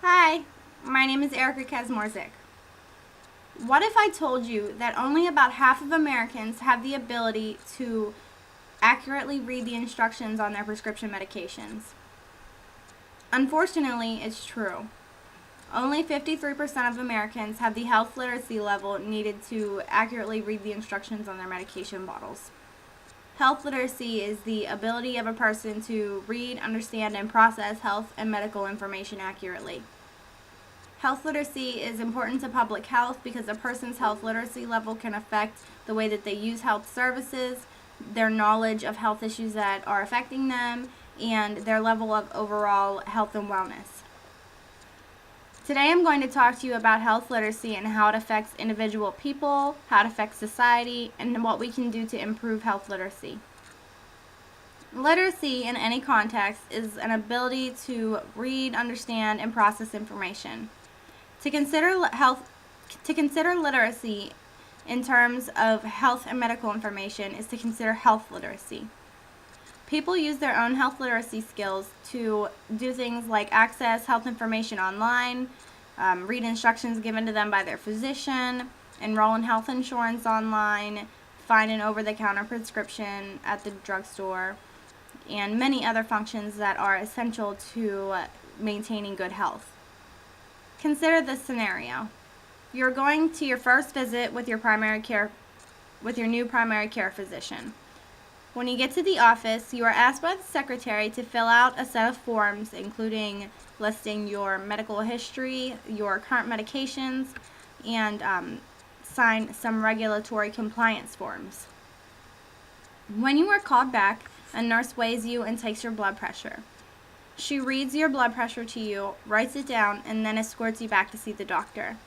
Hi, my name is Erica Kazmorzik. What if I told you that only about half of Americans have the ability to accurately read the instructions on their prescription medications? Unfortunately, it's true. Only 53% of Americans have the health literacy level needed to accurately read the instructions on their medication bottles. Health literacy is the ability of a person to read, understand, and process health and medical information accurately. Health literacy is important to public health because a person's health literacy level can affect the way that they use health services, their knowledge of health issues that are affecting them, and their level of overall health and wellness. Today I'm going to talk to you about health literacy and how it affects individual people, how it affects society, and what we can do to improve health literacy. Literacy in any context is an ability to read, understand, and process information. To consider literacy in terms of health and medical information is to consider health literacy. People use their own health literacy skills to do things like access health information online, read instructions given to them by their physician, enroll in health insurance online, find an over-the-counter prescription at the drugstore, and many other functions that are essential to maintaining good health. Consider this scenario. You're going to your first visit with your new primary care physician. When you get to the office, you are asked by the secretary to fill out a set of forms, including listing your medical history, your current medications, and sign some regulatory compliance forms. When you are called back, a nurse weighs you and takes your blood pressure. She reads your blood pressure to you, writes it down, and then escorts you back to see the doctor.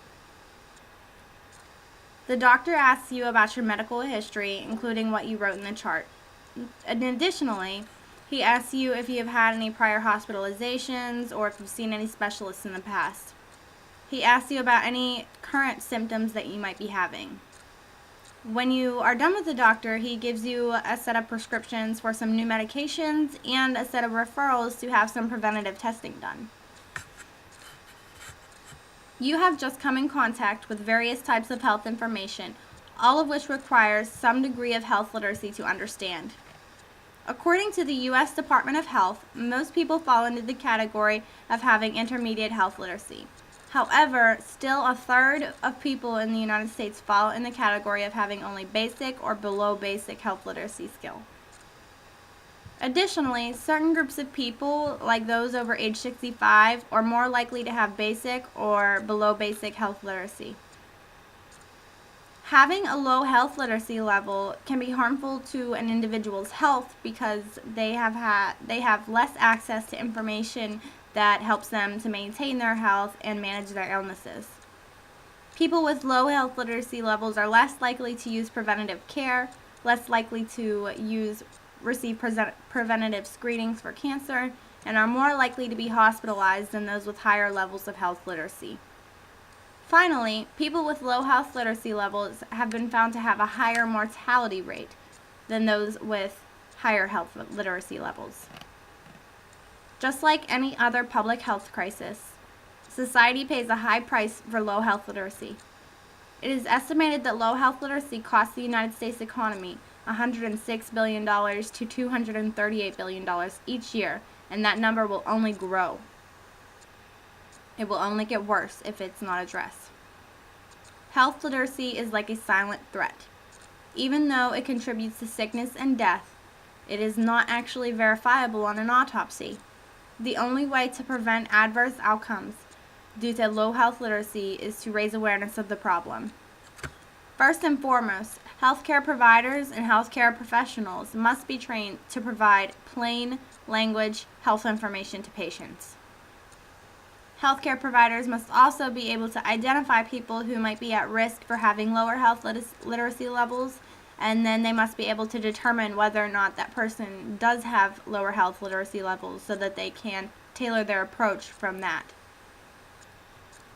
The doctor asks you about your medical history, including what you wrote in the chart. And additionally, he asks you if you have had any prior hospitalizations or if you've seen any specialists in the past. He asks you about any current symptoms that you might be having. When you are done with the doctor, he gives you a set of prescriptions for some new medications and a set of referrals to have some preventative testing done. You have just come in contact with various types of health information, all of which requires some degree of health literacy to understand. According to the U.S. Department of Health, most people fall into the category of having intermediate health literacy. However, still a third of people in the United States fall in the category of having only basic or below basic health literacy skill. Additionally, certain groups of people, like those over age 65, are more likely to have basic or below basic health literacy. Having a low health literacy level can be harmful to an individual's health because they have less access to information that helps them to maintain their health and manage their illnesses. People with low health literacy levels are less likely to use preventative care, less likely to receive preventative screenings for cancer, and are more likely to be hospitalized than those with higher levels of health literacy. Finally, people with low health literacy levels have been found to have a higher mortality rate than those with higher health literacy levels. Just like any other public health crisis, society pays a high price for low health literacy. It is estimated that low health literacy costs the United States economy $106 billion to $238 billion each year, and that number will only grow. It will only get worse if it's not addressed. Health literacy is like a silent threat. Even though it contributes to sickness and death, it is not actually verifiable on an autopsy. The only way to prevent adverse outcomes due to low health literacy is to raise awareness of the problem. First and foremost, healthcare providers and healthcare professionals must be trained to provide plain language health information to patients. Healthcare providers must also be able to identify people who might be at risk for having lower health literacy levels, and then they must be able to determine whether or not that person does have lower health literacy levels so that they can tailor their approach from that.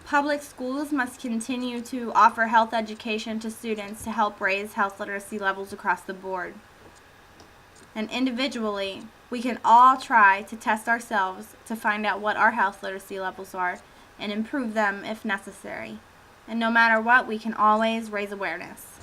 Public schools must continue to offer health education to students to help raise health literacy levels across the board. And individually, we can all try to test ourselves to find out what our health literacy levels are and improve them if necessary. And no matter what, we can always raise awareness.